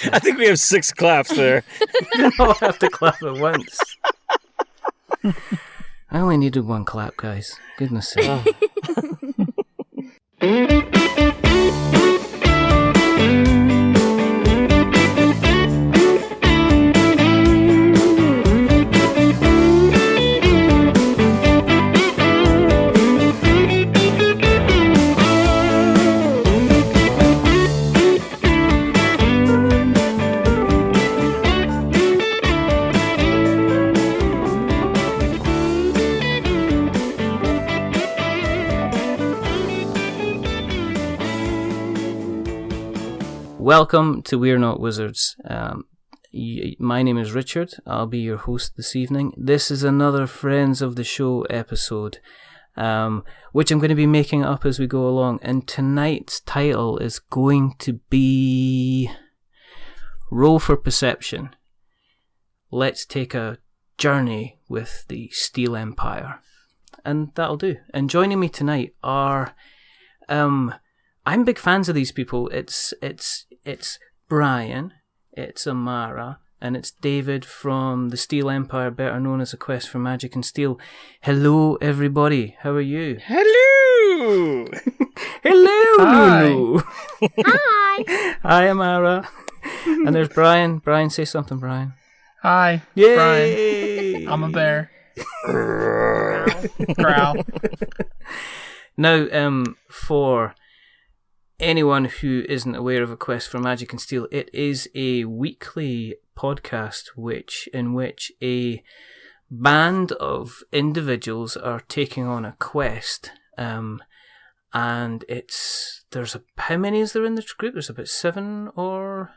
I think we have 6 claps there. You don't have to clap at once. I only needed 1 clap, guys. Goodness sake. Welcome to We're Not Wizards. My name is Richard. I'll be your host this evening. This is another Friends of the Show episode, which I'm going to be making up as we go along. And tonight's title is going to be Roll for Perception. Let's take a journey with the Steel Empire. And that'll do. And joining me tonight are... I'm big fans of these people. It's Brian, it's Amara, and it's David from the Steel Empire, better known as A Quest for Magic and Steele. Hello, everybody. How are you? Hello! Hello! Hi! Hi! Hi, Amara. And there's Brian. Brian, say something, Brian. Hi, Yay! Brian. I'm a bear. Growl. Now, for anyone who isn't aware of A Quest for Magic and Steele, it is a weekly podcast in which a band of individuals are taking on a quest, and how many is there in the group? There's about 7 or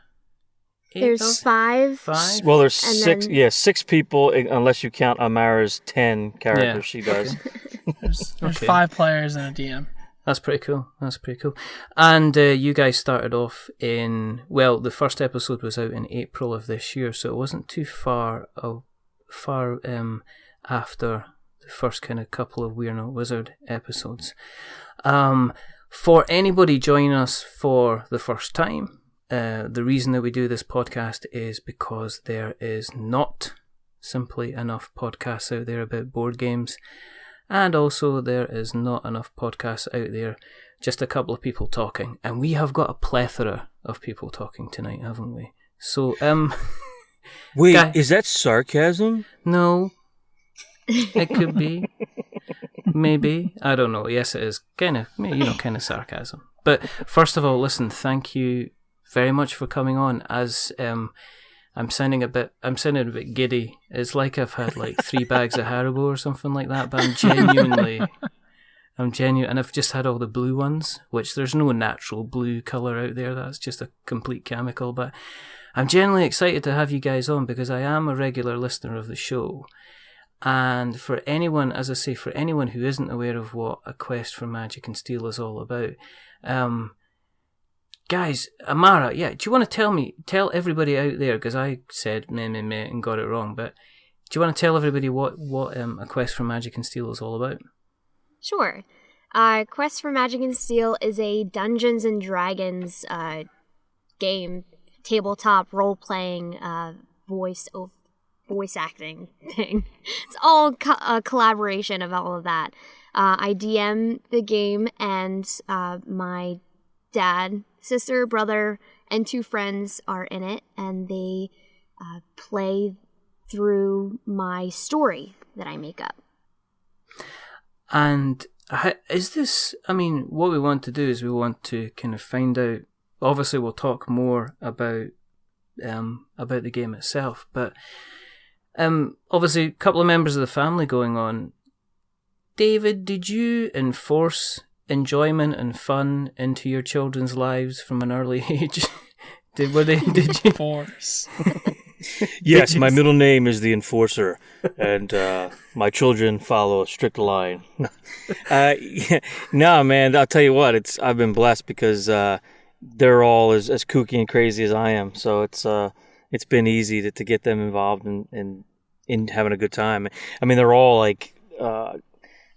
8. There's 5. 5. Well, there's 6. then... Yeah, 6 people, unless you count Amara's 10 characters she does. There's Okay. 5 players and a DM. That's pretty cool. And you guys started off the first episode was out in April of this year, so it wasn't too far after the first kind of couple of We're Not Wizard episodes. For anybody joining us for the first time, the reason that we do this podcast is because there is not simply enough podcasts out there about board games. And also, there is not enough podcasts out there, just a couple of people talking. And we have got a plethora of people talking tonight, haven't we? So, Wait, is that sarcasm? No. It could be. Maybe. I don't know. Yes, it is. Kind of sarcasm. But first of all, listen, thank you very much for coming on. As I'm sounding a bit giddy. It's like I've had like 3 bags of Haribo or something like that, but I'm genuine, and I've just had all the blue ones, which there's no natural blue colour out there, that's just a complete chemical, but I'm genuinely excited to have you guys on because I am a regular listener of the show, and for anyone who isn't aware of what A Quest for Magic and Steele is all about, guys, Amara, do you want to tell everybody out there, because I said meh and got it wrong, but do you want to tell everybody what A Quest for Magic and Steele is all about? Sure. Quest for Magic and Steele is a Dungeons and Dragons game, tabletop role-playing, voice acting thing. It's all a collaboration of all of that. I DM the game, and my dad, sister, brother, and 2 friends are in it, and they play through my story that I make up. And is this, what we want to do is we want to kind of find out, obviously we'll talk more about the game itself, but obviously a couple of members of the family going on. David, did you enforce enjoyment and fun into your children's lives from an early age? Did you Force? Yes, my middle name is the Enforcer, and my children follow a strict line. No, man, I'll tell you what, I've been blessed because they're all as kooky and crazy as I am, so it's been easy to get them involved in having a good time. I mean, they're all like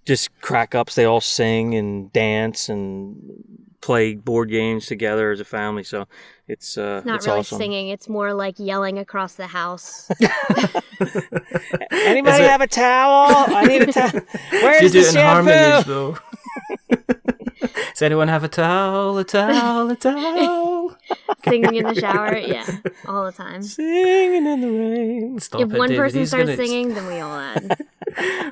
just crack ups. They all sing and dance and play board games together as a family. So it's Not it's really awesome. singing. It's more like yelling across the house. Anybody have a towel? I need a towel. Where's Do you the do it in shampoo? harmonies, though? Does anyone have a towel, a towel, a towel? Singing in the shower. Yeah, all the time. Singing in the rain. Stop If it, one David. person He's starts gonna- singing, then we all add.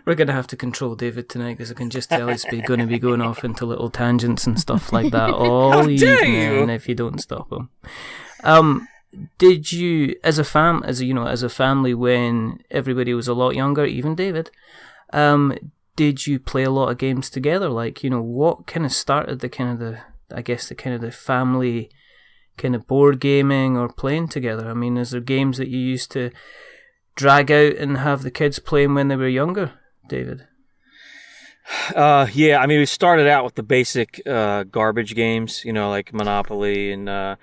We're going to have to control David tonight because I can just tell he's going to be going off into little tangents and stuff like that all How dare evening you? if you don't stop him. Did you, as a family, when everybody was a lot younger, even David, did you play a lot of games together? Like, what kind of started the family kind of board gaming or playing together? I mean, is there games that you used to drag out and have the kids playing when they were younger, David? Yeah, I mean, we started out with the basic garbage games, like Monopoly and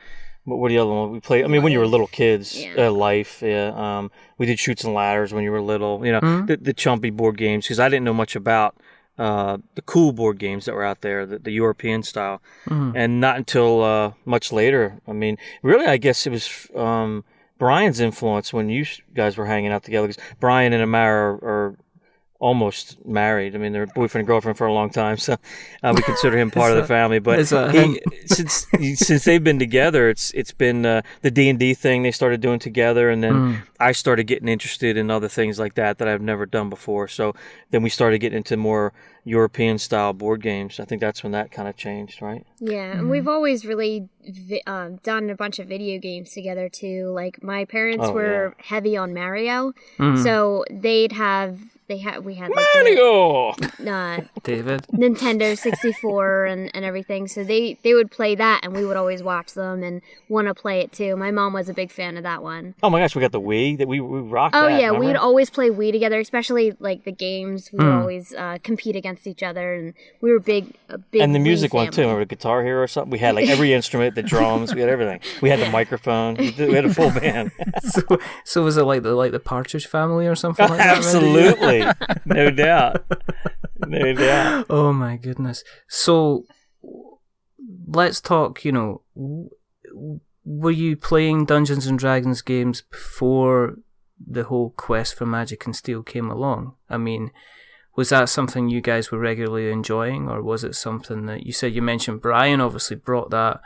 what were the other one we played? I mean, when you were little kids, Yeah. Life. Yeah, we did Chutes and Ladders when you were little. The chumpy board games because I didn't know much about the cool board games that were out there, the European style, and not until much later. I mean, really, I guess it was Brian's influence when you guys were hanging out together. Because Brian and Amara are almost married. I mean, they're boyfriend and girlfriend for a long time, so we consider him part of the family. But since they've been together, it's been the D&D thing they started doing together, and then I started getting interested in other things like that I've never done before. So then we started getting into more European style board games. I think that's when that kind of changed, right? Yeah, and we've always really done a bunch of video games together too. Like my parents were heavy on Mario, so we had like Mario! David? Nintendo 64 and everything. So they would play that, and we would always watch them and want to play it too. My mom was a big fan of that one. Oh my gosh, we got the Wii that we rocked. Oh that, yeah, remember? we'd always play Wii together, especially like the games. We would always compete against each other, and we were a big And the Wii music one too. family. Remember the Guitar Hero or something? We had like every instrument, the drums, we had everything. We had the microphone. We had a full band. So was it like the Partridge Family or something like that? Absolutely, no doubt, no doubt. Oh my goodness. So let's talk. Were you playing Dungeons and Dragons games before the whole quest for Magic and Steele came along? I mean, was that something you guys were regularly enjoying, or was it something that you mentioned Brian obviously brought that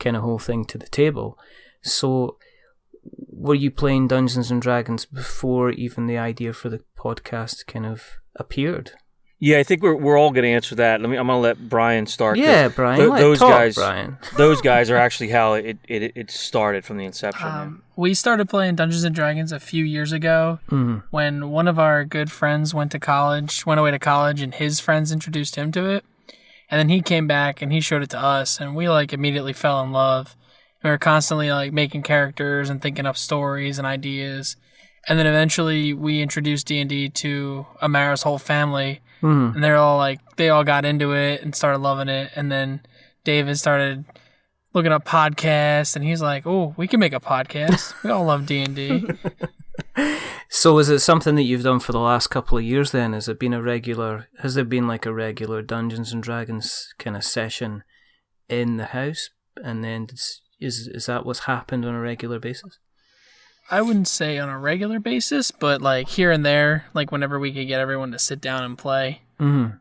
kind of whole thing to the table? So were you playing Dungeons and Dragons before even the idea for the podcast kind of appeared? Yeah, I think we're all going to answer that. I'm going to let Brian start. Yeah, Brian. Those guys, Brian. those guys are actually how it started from the inception. We started playing Dungeons and Dragons a few years ago when one of our good friends went away to college, and his friends introduced him to it. And then he came back and he showed it to us, and we immediately fell in love. We were constantly making characters and thinking up stories and ideas. And then eventually we introduced D&D to Amara's whole family. And they're all they all got into it and started loving it. And then David started looking up podcasts, and he's like, "Oh, we can make a podcast. We all love D&D." So is it something that you've done for the last couple of years then? Has there been a regular Dungeons and Dragons kind of session in the house? And then is that what's happened on a regular basis? I wouldn't say on a regular basis, but here and there, whenever we could get everyone to sit down and play. Mm-hmm.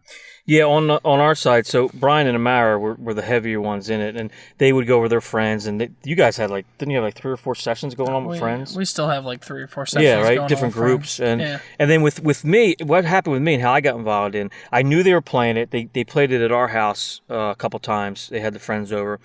Yeah, on our side, so Brian and Amara were the heavier ones in it, and they would go with their friends, and you guys had didn't you have 3 or 4 sessions going on with friends? We still have 3 or 4 sessions. Yeah, right. going Different on with groups, friends. and then with me, what happened with me and how I got involved in, I knew they were playing it. They played it at our house a couple times. They had the friends over.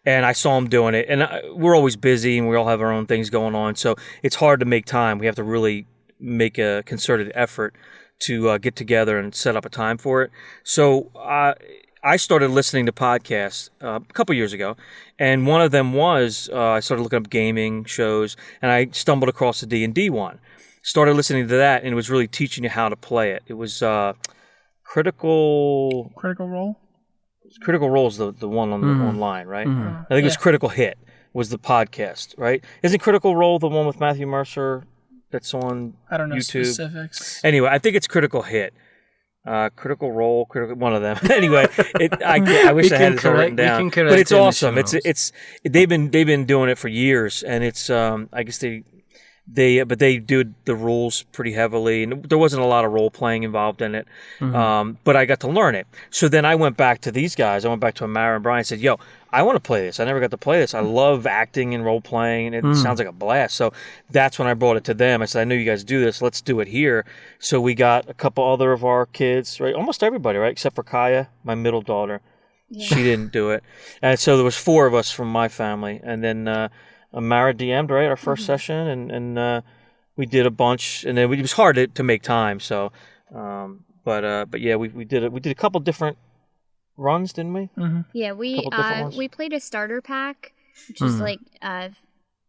And I saw them doing it, and we're always busy, and we all have our own things going on, so it's hard to make time. We have to really make a concerted effort to get together and set up a time for it. So I started listening to podcasts a couple years ago, and one of them was I started looking up gaming shows, and I stumbled across the D&D one. Started listening to that, and it was really teaching you how to play it. It was Critical Role. Critical Role is the one on the online, right? Mm-hmm. I think it was Critical Hit was the podcast, right? Isn't Critical Role the one with Matthew Mercer that's on I don't know YouTube? specifics. Anyway, I think it's Critical Hit. Critical Role, one of them. Anyway, I wish I had it written down, but it's awesome. It's they've been doing it for years, and it's I guess but they do the rules pretty heavily, and there wasn't a lot of role playing involved in it. But I got to learn it. So then I went back to these guys. I went back to Amara and Brian and said, "Yo, I want to play this. I never got to play this. I love acting and role playing, and it sounds like a blast." So that's when I brought it to them. I said, "I know you guys do this. Let's do it here." So we got a couple other of our kids, right? Almost everybody, right? Except for Kaya, my middle daughter. Yeah. She didn't do it. And so there was 4 of us from my family, and then Amara DM'd, right, our first session, and we did a bunch, and then it was hard to make time. So, but yeah, we did it. We did a couple different runs, didn't we? Yeah, we played a starter pack, which is like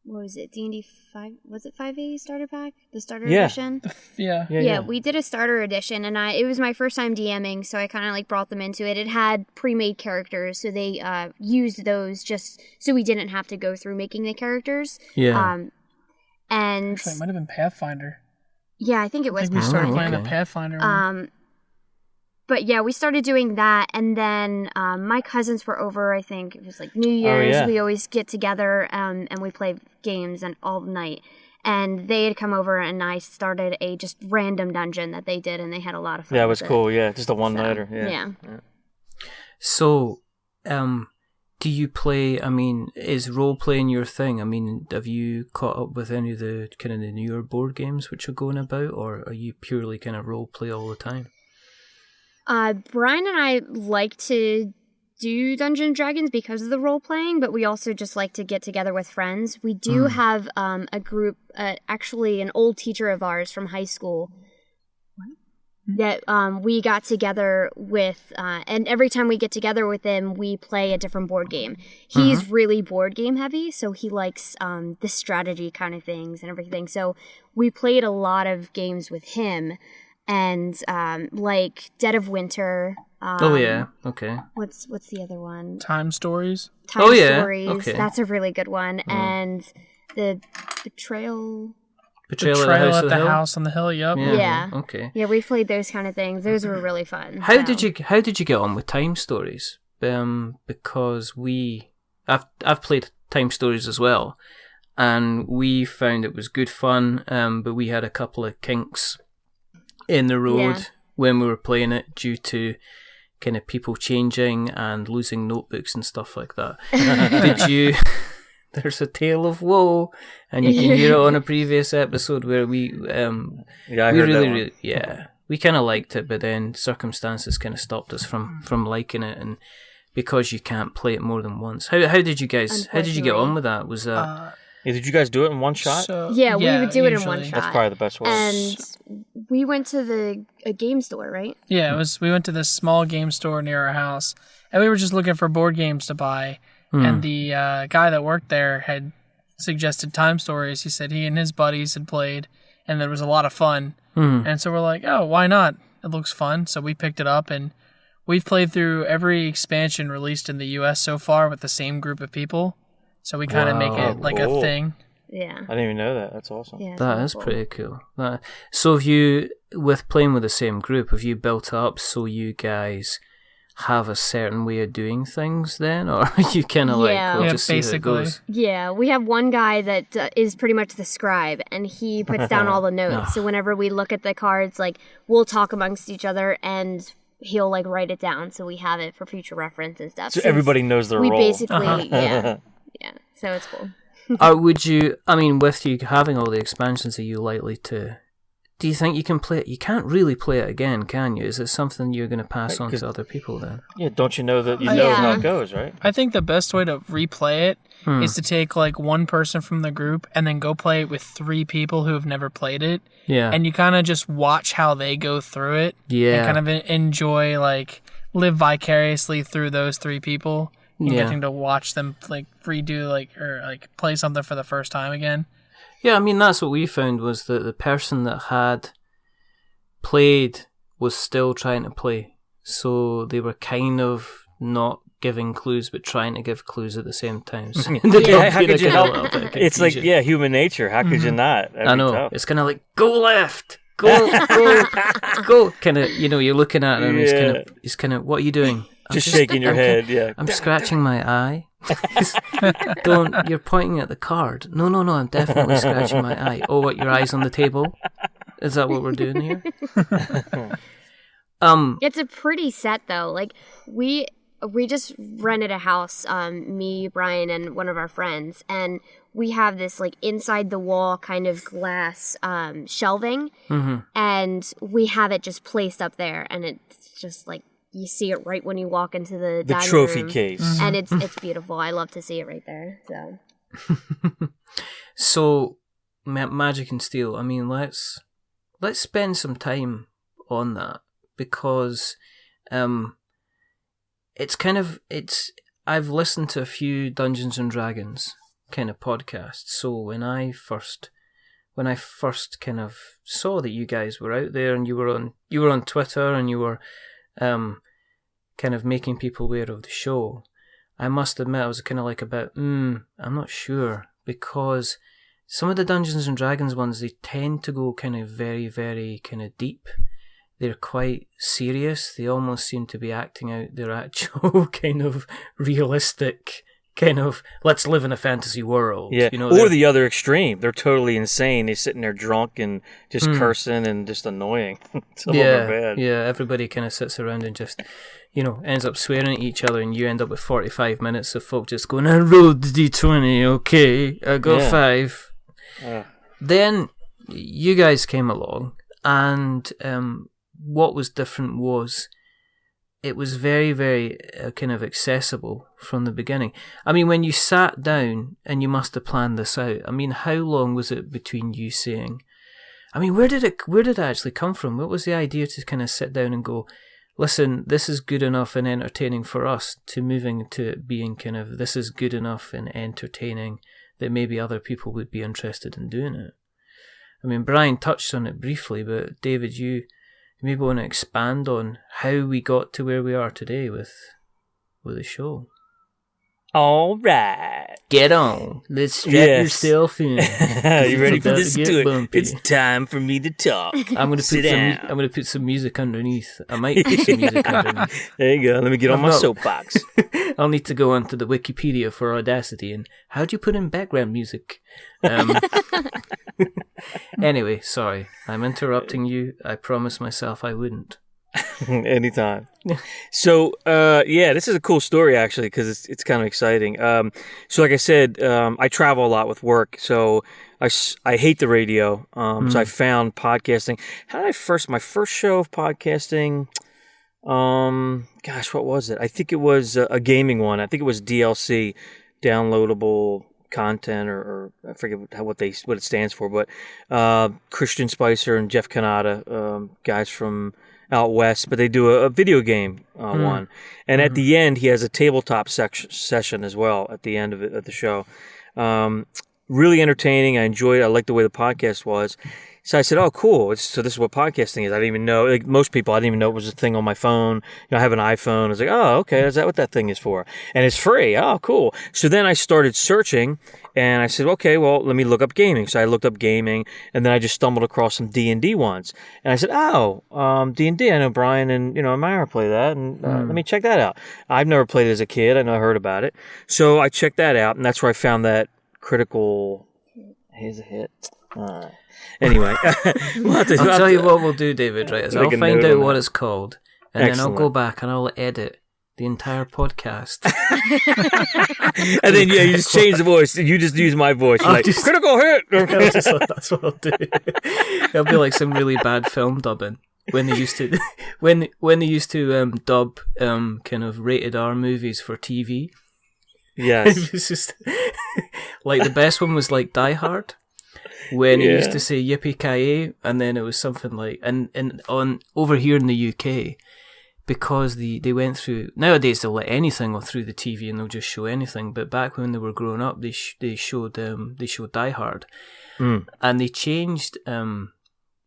what was it? D&D 5? Was it 5e starter pack? The starter edition. Yeah. We did a starter edition, and it was my first time DMing, so I kind of like brought them into it. It had pre-made characters, so they used those just so we didn't have to go through making the characters. Yeah. And actually, it might have been Pathfinder. Yeah, I think it was. I think we started playing the Pathfinder one. But yeah, we started doing that, and then my cousins were over. I think it was like New Year's. We always get together and we play games and all night. And they had come over, and I started a just random dungeon that they did, and they had a lot of fun. Yeah, it was cool. Yeah, just a one-nighter. Yeah. So, do you play? I mean, is role playing your thing? I mean, have you caught up with any of the kind of the newer board games which are going about, or are you purely kind of role play all the time? Brian and I like to do Dungeons & Dragons because of the role-playing, but we also just like to get together with friends. We do have a group, actually an old teacher of ours from high school, that we got together with, and every time we get together with him, we play a different board game. He's really board game heavy, so he likes the strategy kind of things and everything. So we played a lot of games with him. And like Dead of Winter. Okay. What's the other one? T.I.M.E Stories. Stories. Okay. That's a really good one. And the Betrayal at the House on the Hill. Yep. Yeah. Okay. Yeah, we played those kind of things. Those were really fun. How did you get on with T.I.M.E Stories? Because I've played T.I.M E Stories as well, and we found it was good fun. But we had a couple of kinks in the road when we were playing it due to kind of people changing and losing notebooks and stuff like that. Did you? There's a tale of woe, and you can hear it on a previous episode where we we kind of liked it, but then circumstances kind of stopped us from liking it, and because you can't play it more than once. How did you guys? How did you get on with that? Was that? Did you guys do it in one shot? We would do it in one shot. That's probably the best way. And we went to a game store, right? Yeah, we went to this small game store near our house, and we were just looking for board games to buy. And the guy that worked there had suggested T.I.M E Stories. He said he and his buddies had played, and there was a lot of fun. And so we're like, oh, why not? It looks fun. So we picked it up, and we've played through every expansion released in the U.S. so far with the same group of people. So we kind of make it like a thing. Yeah. I didn't even know that. That's awesome. Yeah, that is pretty cool. So have you, with playing with the same group, have you built up so you guys have a certain way of doing things then? Or are you kind of we'll just see how it goes? Yeah, we have one guy that is pretty much the scribe, and he puts down all the notes. So whenever we look at the cards, like, we'll talk amongst each other, and he'll like write it down so we have it for future reference and stuff. So everybody knows their role. We basically, yeah, so it's cool. Would you, I mean, with you having all the expansions, are you likely to, do you think you can play it? You can't really play it again, can you? Is it something you're going to pass on to other people then? Yeah, don't you know that you know how it goes, right? I think the best way to replay it is to take like one person from the group and then go play it with 3 people who have never played it. Yeah. And you kind of just watch how they go through it. Yeah. And kind of enjoy, like, live vicariously through those 3 people. And getting to watch them like redo or play something for the first time again. Yeah, I mean, that's what we found was that the person that had played was still trying to play. So they were kind of not giving clues, but trying to give clues at the same time. So how could you help? It's like, human nature. How could you not? I know. It's kind of like, go left, go. Kind of, you're looking at him. He's kind of, what are you doing? Just shaking your head. Yeah. I'm scratching my eye. You're pointing at the card. No, I'm definitely scratching my eye. Oh, what, your eye's on the table? Is that what we're doing here? It's a pretty set though. Like we just rented a house, me, Brian, and one of our friends, and we have this like inside the wall kind of glass shelving, and we have it just placed up there, and it's just like you see it right when you walk into the dining trophy room, case, and it's beautiful. I love to see it right there. So, Magic and Steele. I mean, let's spend some time on that because I've listened to a few Dungeons and Dragons kind of podcasts. So when I first kind of saw that you guys were out there and you were on Twitter and you were kind of making people aware of the show, I must admit I was kind of like I'm not sure, because some of the Dungeons and Dragons ones, they tend to go kind of very, very kind of deep. They're quite serious. They almost seem to be acting out their actual kind of realistic kind of, let's live in a fantasy world. Yeah, or the other extreme. They're totally insane. They're sitting there drunk and just cursing and just annoying. Some of them are bad. Yeah, everybody kind of sits around and just, ends up swearing at each other, and you end up with 45 minutes of folk just going, I rolled the D20, okay, I got 5. Then you guys came along, and what was different was it was very, very kind of accessible from the beginning. I mean, when you sat down, and you must have planned this out, I mean, how long was it between you saying, I mean, where did it actually come from? What was the idea to kind of sit down and go, listen, this is good enough and entertaining for us, to moving to it being kind of, this is good enough and entertaining that maybe other people would be interested in doing it? I mean, Brian touched on it briefly, but David, you maybe want to expand on how we got to where we are today with the show. All right. Get on. Let's strap yourself in. You ready for this? Do it. Bumpy. It's time for me to talk. I'm gonna put some music underneath. I might put some music underneath. There you go. Let me get on my soapbox. I'll need to go onto the Wikipedia for Audacity and how do you put in background music? Anyway, sorry. I'm interrupting you. I promised myself I wouldn't. Anytime. So, this is a cool story actually, because it's kind of exciting. So like I said, I travel a lot with work, so I hate the radio. So I found podcasting. How did my first show of podcasting? What was it? I think it was a gaming one. I think it was DLC, downloadable content, or I forget what it stands for, but Christian Spicer and Jeff Kanata, guys from out west, but they do a video game one, and at the end he has a tabletop session as well at the end of the show. Really entertaining. I enjoyed it. I liked the way the podcast was. So I said, oh, cool. So this is what podcasting is. I didn't even know, like most people, I didn't even know it was a thing on my phone. I have an iPhone. I was like, oh, okay, is that what that thing is for? And it's free. Oh, cool. So then I started searching, and I said, okay, well, let me look up gaming. So I looked up gaming, and then I just stumbled across some D&D ones. And I said, oh, D&D, I know Brian and, Amara play that, and let me check that out. I've never played it as a kid. I know I heard about it. So I checked that out, and that's where I found that critical... Here's a hit. Anyway, I'll tell you what we'll do, David, right? Is I'll find out what it's called, and then I'll go back and I'll edit the entire podcast. And then, you just change the voice. You just use my voice. Critical hit! That's what I'll do. It'll be like some really bad film dubbing. When they used to, when they used to dub kind of rated R movies for TV. Yes. It was just like the best one was like Die Hard. When he used to say yippee-ki-yay, and then it was something like, and on over here in the UK, because they went through, nowadays they'll let anything go through the TV and they'll just show anything, but back when they were growing up, they showed Die Hard, and they changed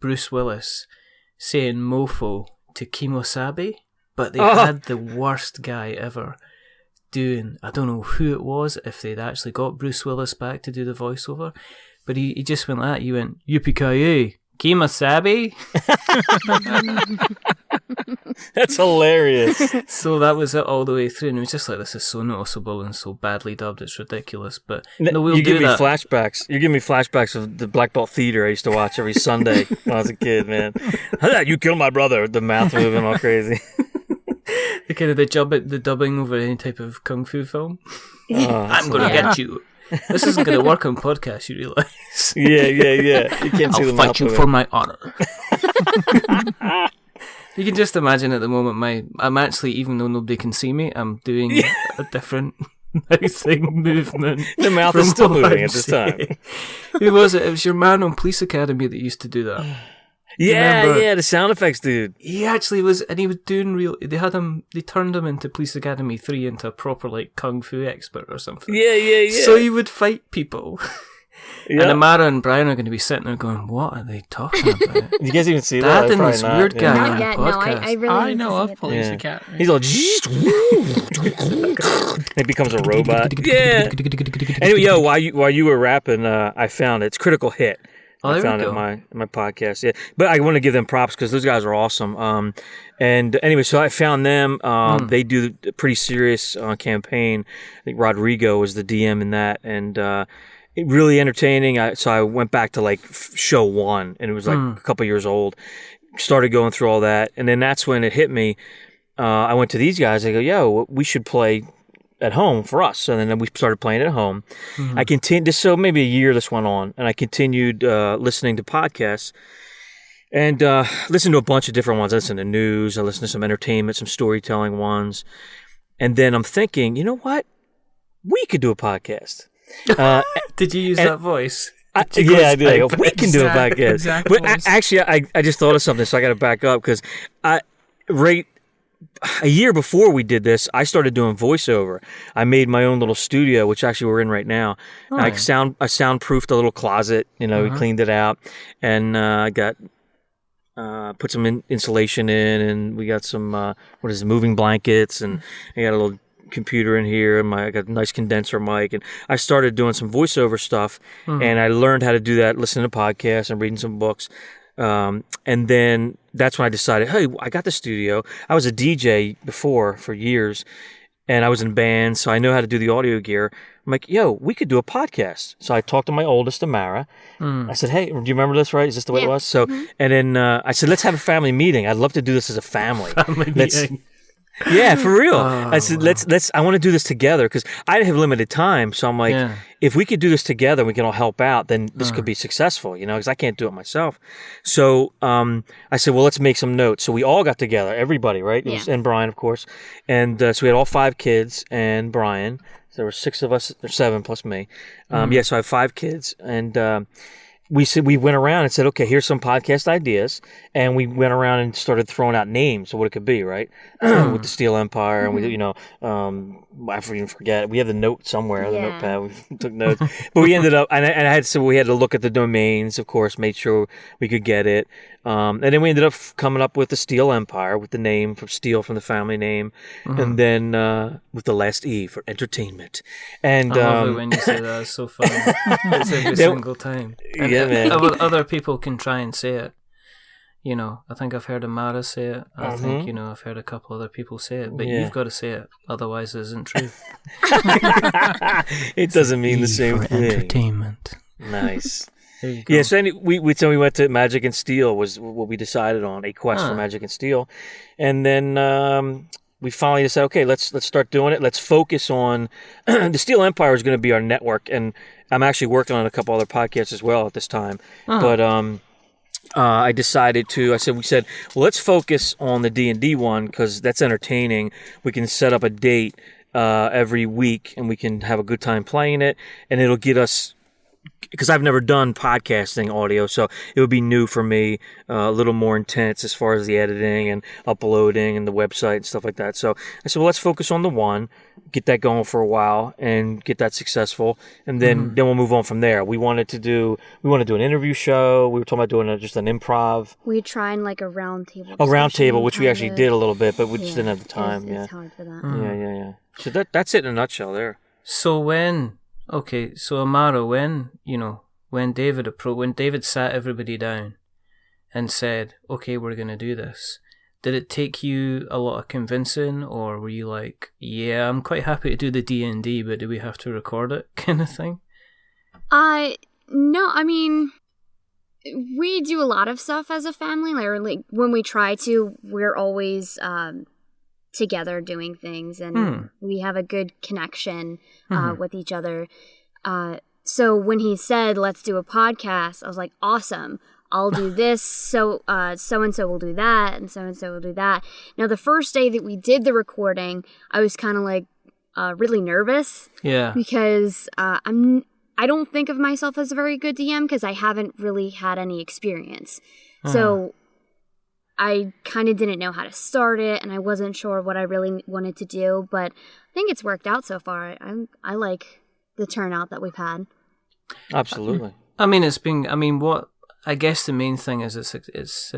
Bruce Willis saying mofo to Kimosabe, but they had the worst guy ever doing, I don't know who it was, if they'd actually got Bruce Willis back to do the voiceover, but he just went like that. He went, yippee-ki-yay, Kimasabi? That's hilarious. So that was it all the way through, and it was just like, this is so noticeable and so badly dubbed, it's ridiculous. But no, we'll you do give me that. flashbacks. You give me flashbacks of the Black Belt Theater I used to watch every Sunday when I was a kid, man. You killed my brother. The mouth moving all crazy. The kind of the dubbing over any type of kung fu film. I'm going to get you. This isn't going to work on podcast, you realise? Yeah. You can't see the mouth I'll fight you moving. for my honor. You can just imagine at the moment, I'm actually, even though nobody can see me, I'm doing a different mouthing movement. The mouth is still moving at this time. Who was it? It was your man on Police Academy that used to do that. Yeah, the sound effects dude. He actually was, and he was doing they turned him into Police Academy 3 into a proper, like, kung fu expert or something. Yeah. So he would fight people. Yeah. And Amara and Brian are going to be sitting there going, what are they talking about? You guys even see that? Dad and this weird guy on Not the yet, no, podcast. I really I need to know see of it. Police Yeah. Academy. He's all it becomes a robot. Yeah. Anyway, while you were rapping, I found it. It's Critical Hit. Oh, I there we found it go. in my podcast. Yeah, but I want to give them props because those guys are awesome. And anyway, so I found them. They do a pretty serious campaign. I think Rodrigo was the DM in that, and really entertaining. So I went back to like show 1, and it was like a couple years old. Started going through all that, and then that's when it hit me. I went to these guys. I go, yo, we should play at home for us. And then we started playing at home. I continued, so maybe a year this went on, and I continued listening to podcasts and listened to a bunch of different ones. I listened to news, I listened to some entertainment, some storytelling ones. And then I'm thinking, you know what? We could do a podcast. Did you use that voice? I did. I go, we can do a podcast. Exact But voice. actually, I just thought of something, so I got to back up because a year before we did this, I started doing voiceover. I made my own little studio, which actually we're in right now. I soundproofed a little closet. We cleaned it out, and I got put some insulation in, and we got some moving blankets, and I got a little computer in here, and I got a nice condenser mic, and I started doing some voiceover stuff, and I learned how to do that, listening to podcasts and reading some books. And then that's when I decided, hey, I got the studio. I was a DJ before for years, and I was in bands, so I know how to do the audio gear. I'm like, yo, we could do a podcast. So I talked to my oldest, Amara. I said, hey, do you remember this, right? Is this the way it was? So, and then I said, let's have a family meeting. I'd love to do this as a family. Meeting. Yeah, for real. I said, let's. I want to do this together because I have limited time. So I'm like, if we could do this together, we can all help out. Then this could be successful, because I can't do it myself. So I said, well, let's make some notes. So we all got together, everybody, right? It was, and Brian, of course. And so we had all 5 kids and Brian. So there were 6 of us, or 7 plus me. So I have 5 kids, and we went around and said, okay, here's some podcast ideas, and we went around and started throwing out names of what it could be, right? With the Steel Empire, and we, I even forget. We have the note somewhere, the notepad. We took notes, but we ended up, and we had to look at the domains, of course, made sure we could get it, and then we ended up coming up with the Steel Empire with the name from Steel from the family name, and then with the last E for entertainment. And I love it when you say that. It's so fun. It's every single time. And man. Other people can try and say it. I think I've heard Amara say it. I think, I've heard a couple other people say it. But you've got to say it. Otherwise, it isn't true. It doesn't mean the same thing. Entertainment. Nice. There you go. Yeah, so we went to Magic and Steele was what we decided on, a quest for Magic and Steele. And then we finally decided, okay, let's start doing it. Let's focus on the Steel Empire is going to be our network, and I'm actually working on a couple other podcasts as well at this time. But we said, well, let's focus on the D&D one because that's entertaining. We can set up a date every week, and we can have a good time playing it, and it'll get us. Because I've never done podcasting audio, so it would be new for me, a little more intense as far as the editing and uploading and the website and stuff like that. So I said, well, let's focus on the one, get that going for a while and get that successful, and then we'll move on from there. We want to do an interview show. We were talking about doing just an improv. We tried like a round table. A round table, which we kind actually of. did a little bit, but we just didn't have the time. It's hard for that. Yeah. So that's it in a nutshell there. So so Amara, when David sat everybody down and said, okay, we're going to do this, did it take you a lot of convincing, or were you like, yeah, I'm quite happy to do the D&D, but do we have to record it kind of thing? No, I mean, we do a lot of stuff as a family. Like when we try to, we're always together doing things, and we have a good connection with each other. So when he said, let's do a podcast, I was like, awesome. I'll do this, so-and-so will do that, and so-and-so will do that. Now, the first day that we did the recording, I was kind of like really nervous. Yeah. Because I don't think of myself as a very good DM because I haven't really had any experience. So I kind of didn't know how to start it, and I wasn't sure what I really wanted to do, but I think it's worked out so far. I like the turnout that we've had. Absolutely. I mean, what I guess the main thing is it's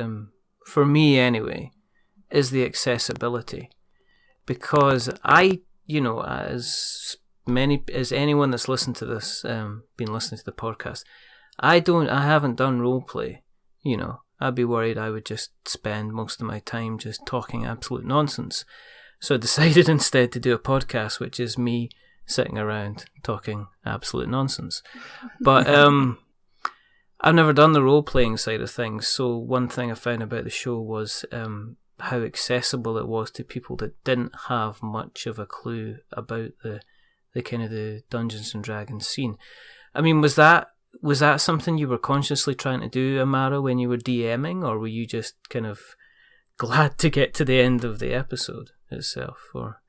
for me anyway, is the accessibility, because as anyone that's listened to this, been listening to the podcast, I haven't done role play. I'd be worried I would just spend most of my time just talking absolute nonsense. So I decided instead to do a podcast, which is me sitting around talking absolute nonsense. But I've never done the role-playing side of things, so one thing I found about the show was how accessible it was to people that didn't have much of a clue about the kind of the Dungeons and Dragons scene. I mean, was that something you were consciously trying to do, Amara, when you were DMing, or were you just kind of glad to get to the end of the episode itself? Or,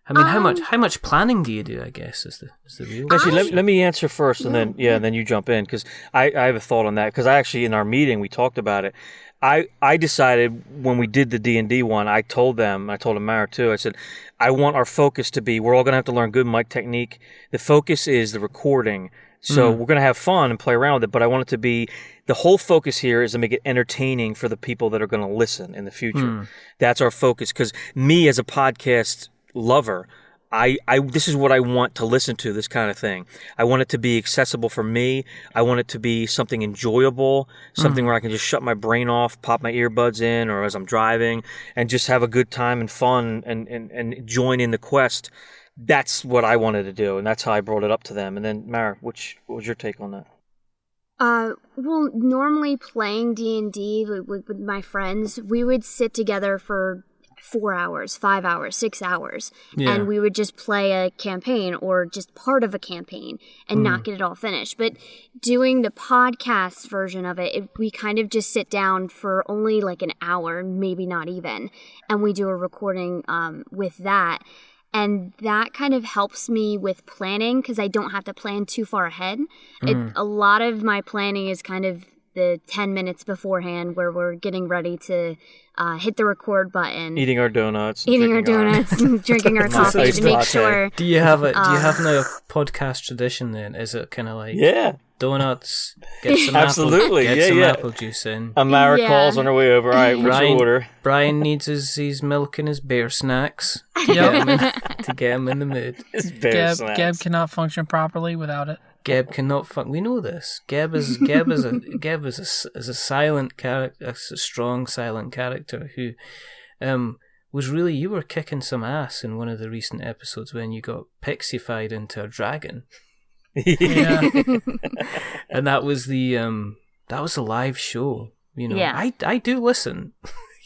I mean, how much planning do you do, I guess, is the real question. Actually, let me answer first, and then you jump in, because I have a thought on that, because I actually, in our meeting, we talked about it. I decided when we did the D&D one, I told Amara too, I said, I want our focus to be, we're all going to have to learn good mic technique. The focus is the recording. So we're going to have fun and play around with it, but I want it to be, the whole focus here is to make it entertaining for the people that are going to listen in the future. That's our focus, because me as a podcast lover, this is what I want to listen to, this kind of thing. I want it to be accessible for me. I want it to be something enjoyable, something where I can just shut my brain off, pop my earbuds in, or as I'm driving, and just have a good time and fun and join in the quest. That's what I wanted to do, and that's how I brought it up to them. And then, Mara, what was your take on that? Well, normally playing D&D with my friends, we would sit together for 4 hours, 5 hours, 6 hours, and we would just play a campaign or just part of a campaign and not get it all finished. But doing the podcast version of it, we kind of just sit down for only like an hour, maybe not even, and we do a recording with that. And that kind of helps me with planning because I don't have to plan too far ahead. A lot of my planning is kind of the 10 minutes beforehand where we're getting ready to hit the record button. Eating our donuts. And drinking our coffee to make sure. Do you have now a podcast tradition then? Is it kind of like donuts, get some absolutely, apple juice in. Amara calls on her way over. All right, what's your order? Brian needs his milk and his bear snacks to get him in the mood. Geb cannot function properly without it. Geb cannot we know this. Geb is a silent character, a strong silent character who was really, you were kicking some ass in one of the recent episodes when you got pixified into a dragon. Yeah. And that was the live show. I do listen.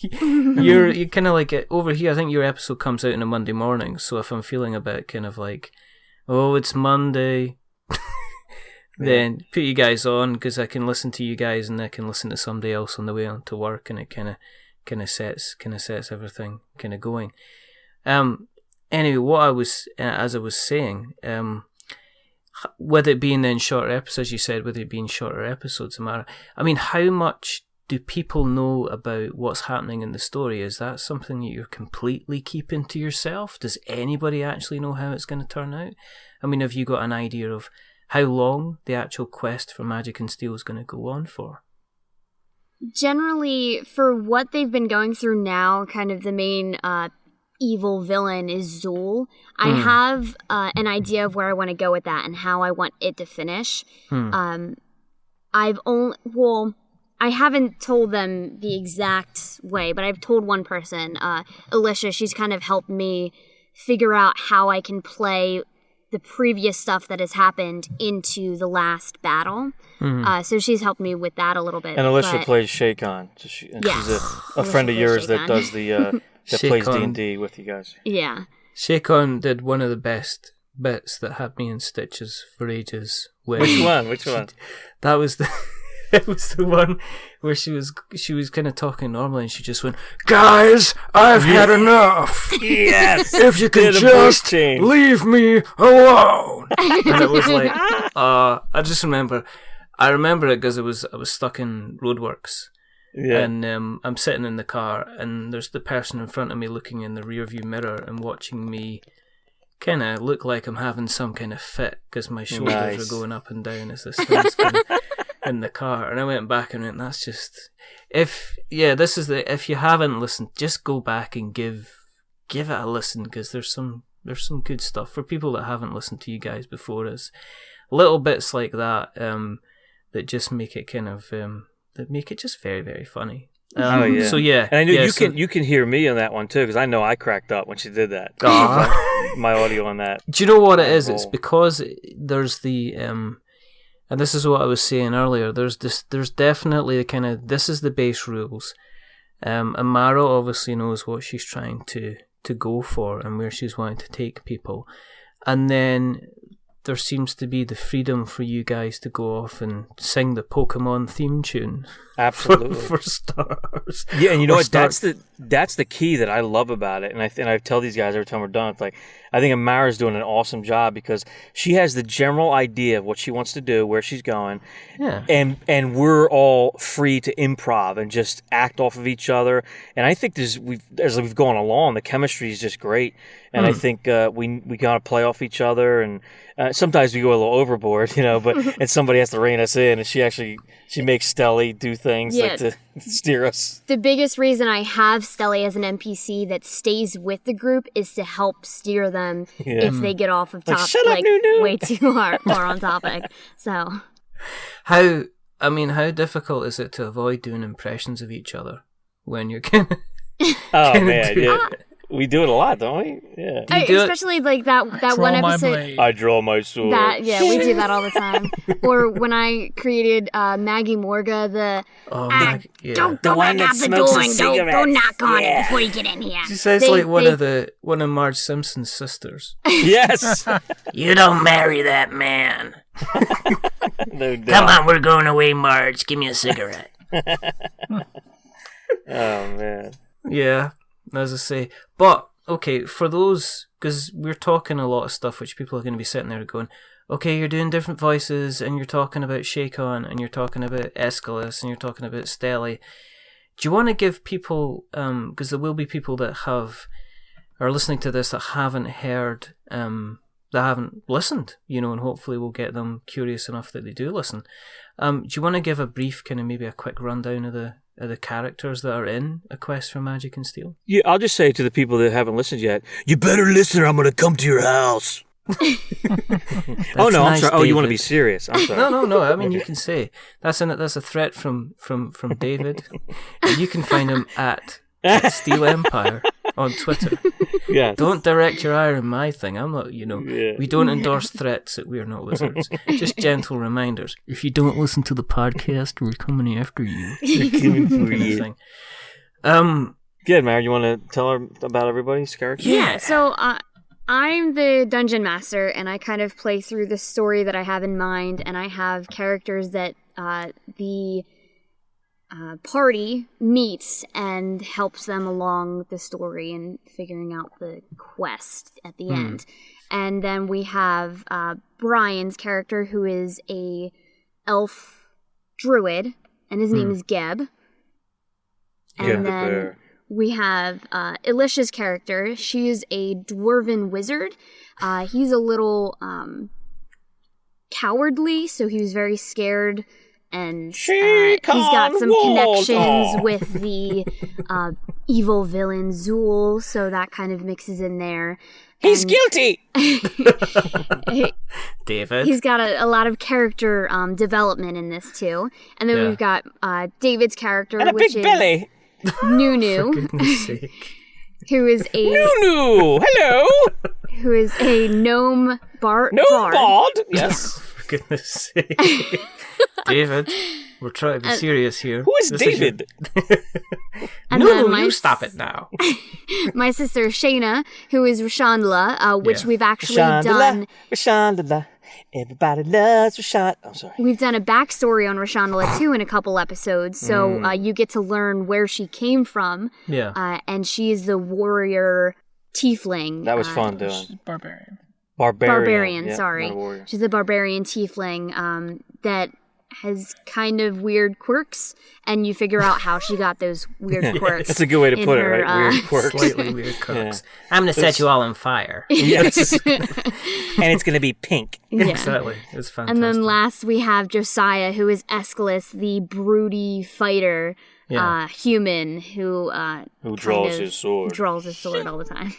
You're kind of like over here. I think your episode comes out on a Monday morning. So if I'm feeling a bit kind of like, oh, it's Monday, then put you guys on because I can listen to you guys and I can listen to somebody else on the way on to work, and it kind of sets everything kind of going. Anyway, what I was as I was saying, with it being then shorter episodes, as you said, with it being shorter episodes, Amara, I mean, how much do people know about what's happening in the story? Is that something that you're completely keeping to yourself? Does anybody actually know how it's going to turn out? I mean, have you got an idea of how long the actual quest for Magic and Steele is going to go on for? Generally, for what they've been going through now, kind of the main evil villain is Zool. I have an idea of where I want to go with that and how I want it to finish. I I haven't told them the exact way, but I've told one person, Alicia. She's kind of helped me figure out how I can play the previous stuff that has happened into the last battle. So she's helped me with that a little bit. And Alicia plays Shakon. She's a friend of yours that does that plays D&D with you guys. Yeah. Shakon did one of the best bits that had me in stitches for ages. Which one? That was the... It was the one where she was kind of talking normally, and she just went, "Guys, I've had enough. Yes, if you can just leave me alone." And it was like, I just remember it because I was stuck in roadworks, and I'm sitting in the car, and there's the person in front of me looking in the rearview mirror and watching me kind of look like I'm having some kind of fit because my shoulders are going up and down as this thing's going in the car. And I went back and went, that's just... If you haven't listened, just go back and give it a listen, because there's some good stuff. For people that haven't listened to you guys before, it's little bits like that that just make it kind of... that make it just very, very funny. So yeah, and I know you can hear me on that one too, because I know I cracked up when she did that. My audio on that. Do you know what it is? It's because there's the and this is what I was saying earlier. There's definitely the kind of, this is the base rules. Amara obviously knows what she's trying to go for and where she's wanting to take people, and then there seems to be the freedom for you guys to go off and sing the Pokemon theme tune. Absolutely. For stars. Yeah, and you know what? That's the key that I love about it. And I tell these guys every time we're done, it's like, I think Amara's doing an awesome job because she has the general idea of what she wants to do, where she's going. Yeah. And we're all free to improv and just act off of each other. And I think as we've gone along, the chemistry is just great. And I think we gotta play off each other, and sometimes we go a little overboard, but and somebody has to rein us in, and she makes Stelly do things like to steer us. The biggest reason I have Stelly as an NPC that stays with the group is to help steer them if they get off of topic, way too far on topic. So, how difficult is it to avoid doing impressions of each other when you're kind of? Oh man, yeah. We do it a lot, don't we? Yeah. Especially like that one episode. I draw my sword. We do that all the time. Or when I created Maggie Morga, don't go back out the door and don't knock on it before you get in here. She says one of Marge Simpson's sisters. Yes. You don't marry that man. No doubt. Come on, we're going away, Marge. Give me a cigarette. Oh man. Yeah. As I say, but okay, for those, because we're talking a lot of stuff which people are going to be sitting there going, okay, you're doing different voices, and you're talking about Shakon, and you're talking about Aeschylus, and you're talking about Stelly. Do you want to give people, because there will be people that are listening to this that haven't heard, that haven't listened, and hopefully we'll get them curious enough that they do listen. Do you want to give a brief, kind of maybe a quick rundown of the characters that are in A Quest for Magic and Steele? Yeah, I'll just say to the people that haven't listened yet, you better listen or I'm going to come to your house. Oh, no, I'm sorry. Oh, you want to be serious. I'm sorry. No. I mean, you can say. That's a threat from David. And you can find him at Steel Empire on Twitter. Yeah. Don't direct your ire in my thing. I'm not, we don't endorse threats at We're Not Wizards. Just gentle reminders. If you don't listen to the podcast, we're coming after you. We're coming for you. Good, Mary. You want to tell her about everybody's character? Yeah. So I'm the dungeon master, and I kind of play through the story that I have in mind, and I have characters that the party meets and helps them along the story and figuring out the quest at the end. And then we have Brian's character, who is a elf druid, and his name is Geb. And then we have Alicia's character. She is a dwarven wizard. He's a little cowardly, so he was very scared. And he's got some connections with the evil villain Zool, so that kind of mixes in there. He's guilty! David. He's got a lot of character development in this, too. And then we've got David's character, And a which big is belly. Nunu, For goodness sake. who is a Nunu! Hello! who is a gnome bard. Bald? Yes. For goodness sake. David, we're trying to be serious here. Who is David? And No, then you stop it now. My sister Shayna, who is Rashandla, which we've actually done. Rashandla. Everybody loves Rashandla. I'm sorry. We've done a backstory on Rashandla too in a couple episodes, so you get to learn where she came from. Yeah. And she is the warrior tiefling. That was fun doing. Barbarian. Yeah, sorry. not a warrior. She's the barbarian tiefling that has kind of weird quirks, and you figure out how she got those weird quirks. That's a good way to put it, her, right? Weird quirks. Slightly weird quirks. I'm going to set you all on fire. Yes. And it's going to be pink. Yeah. Exactly. It's fantastic. And then last we have Josiah, who is Aeschylus, the broody fighter, human who draws his sword. Draws his sword all the time.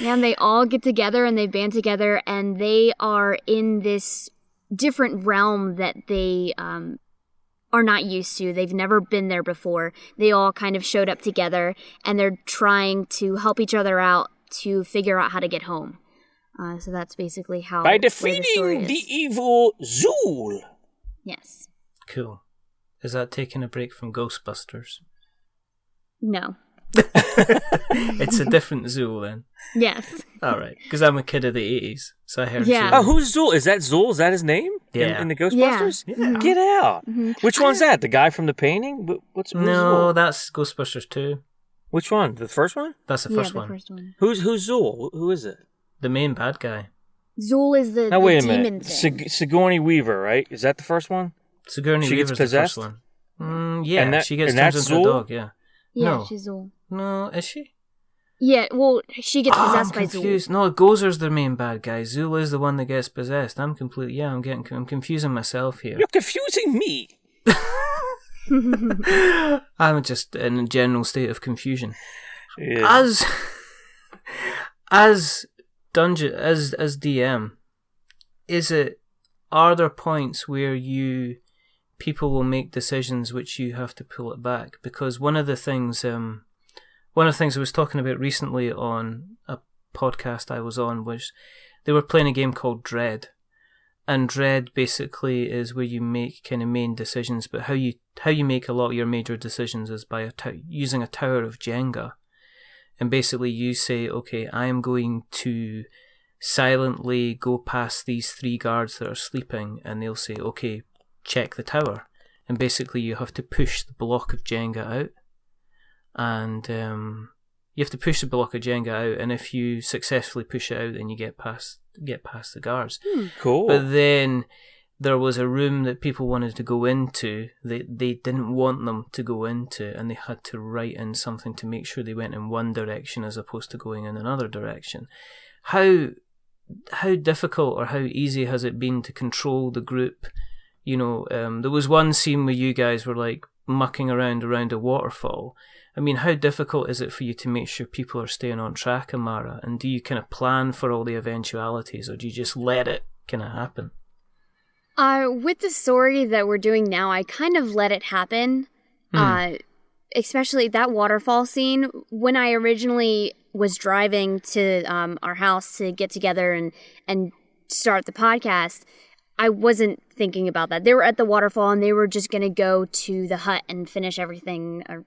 Yeah, and they all get together and they band together, and they are in this different realm that they are not used to. They've never been there before. They all kind of showed up together, and they're trying to help each other out to figure out how to get home. So that's basically how. By the story defeating is. the evil Zool. Yes. Cool. Is that taking a break from Ghostbusters? No. It's a different Zool then. Yes. All right, because I'm a kid of the 80s, so I heard Yeah. Zool. Oh, who's Zool? Is that Zool? Is that his name? Yeah. In the Ghostbusters? Yeah. Get out. Which one's that? The guy from the painting? Who's No, Zool? that's Ghostbusters 2. Which one? The first one? That's the Yeah, first the one. first one. Who's Zool? Who is it? The main bad guy. Zool is the, Now the wait a demon minute. thing. Sigourney Weaver, right? Is that the first one? Sigourney She gets Weaver's the first possessed? one. Yeah, And that- she gets and turned that's into a Zool? dog, yeah. Yeah, No. she's Zool. No, is she? Yeah, well, she gets possessed I'm by confused. Zool. No, Gozer's the main bad guy. Zool is the one that gets possessed. I'm confusing myself here. You're confusing me. I'm just in a general state of confusion. Yeah. As DM, are there points where people will make decisions which you have to pull it back? Because one of the things I was talking about recently on a podcast I was on was they were playing a game called Dread, and Dread basically is where you make kind of main decisions, but how you make a lot of your major decisions is by using a tower of Jenga. And basically you say, okay, I am going to silently go past these 3 guards that are sleeping, and they'll say, okay, check the tower. And basically you have to push the block of Jenga out. And you have to push the block of Jenga out, and if you successfully push it out, then you get past the guards. Cool. But then there was a room that people wanted to go into, they didn't want them to go into, and they had to write in something to make sure they went in one direction as opposed to going in another direction. How difficult or how easy has it been to control the group? You know, there was one scene where you guys were like mucking around a waterfall. I mean, how difficult is it for you to make sure people are staying on track, Amara? And do you kind of plan for all the eventualities, or do you just let it kind of happen? With the story that we're doing now, I kind of let it happen. Especially that waterfall scene. When I originally was driving to our house to get together and start the podcast, I wasn't thinking about that. They were at the waterfall and they were just going to go to the hut and finish everything, or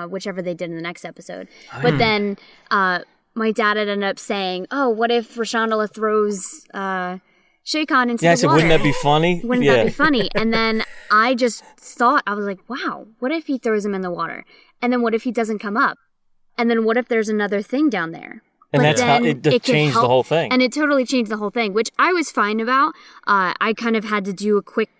whichever they did in the next episode. But then my dad had ended up saying, oh, what if Rashandala throws Shaycon into the water? I said, wouldn't that be funny? Wouldn't that be funny? And then I just thought, I was like, wow, what if he throws him in the water? And then what if he doesn't come up? And then what if there's anher thing down there? And But that's how then it could changed the help- whole thing. And it totally changed the whole thing, which I was fine about. I kind of had to do a quick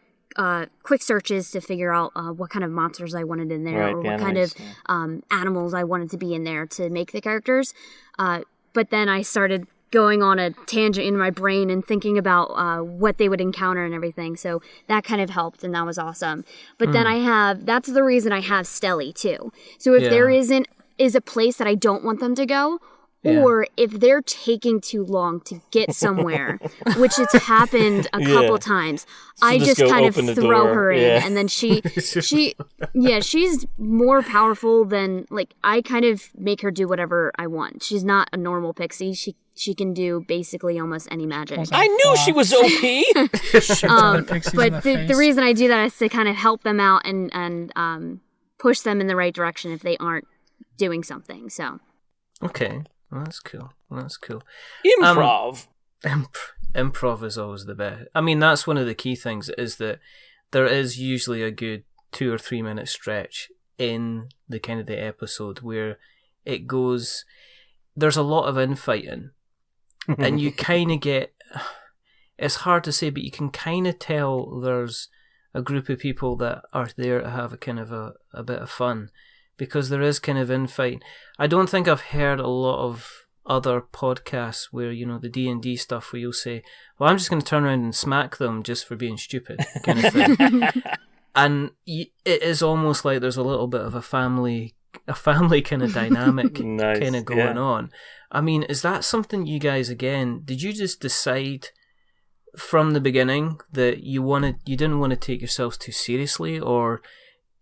searches to figure out what kind of monsters I wanted in there, Right, or the what kind enemies, of animals I wanted to be in there to make the characters. But then I started going on a tangent in my brain and thinking about what they would encounter and everything. So that kind of helped, and that was awesome. But then that's the reason I have Stelly too. So if there is a place that I don't want them to go, Or if they're taking too long to get somewhere, which it's happened a couple times, I just kind of throw her in, and then she's more powerful than, like, I kind of make her do whatever I want. She's not a normal pixie. She can do basically almost any magic. I knew she was OP. But the reason I do that is to kind of help them out and push them in the right direction if they aren't doing something. So. Okay. Well, that's cool. Improv. Improv is always the best. I mean, that's one of the key things, is that there is usually a good 2 or 3 minute stretch in the kind of the episode where it goes, there's a lot of infighting, and you kind of get, it's hard to say, but you can kind of tell there's a group of people that are there to have a kind of a bit of fun, because there is kind of infighting. I don't think I've heard a lot of other podcasts where, you know, the D&D stuff where you'll say, well, I'm just going to turn around and smack them just for being stupid, kind of thing. And it is almost like there's a little bit of a family kind of didynamic kind of going on. I mean, is that something you guys, again, did you just decide from the beginning that you didn't want to take yourselves too seriously, or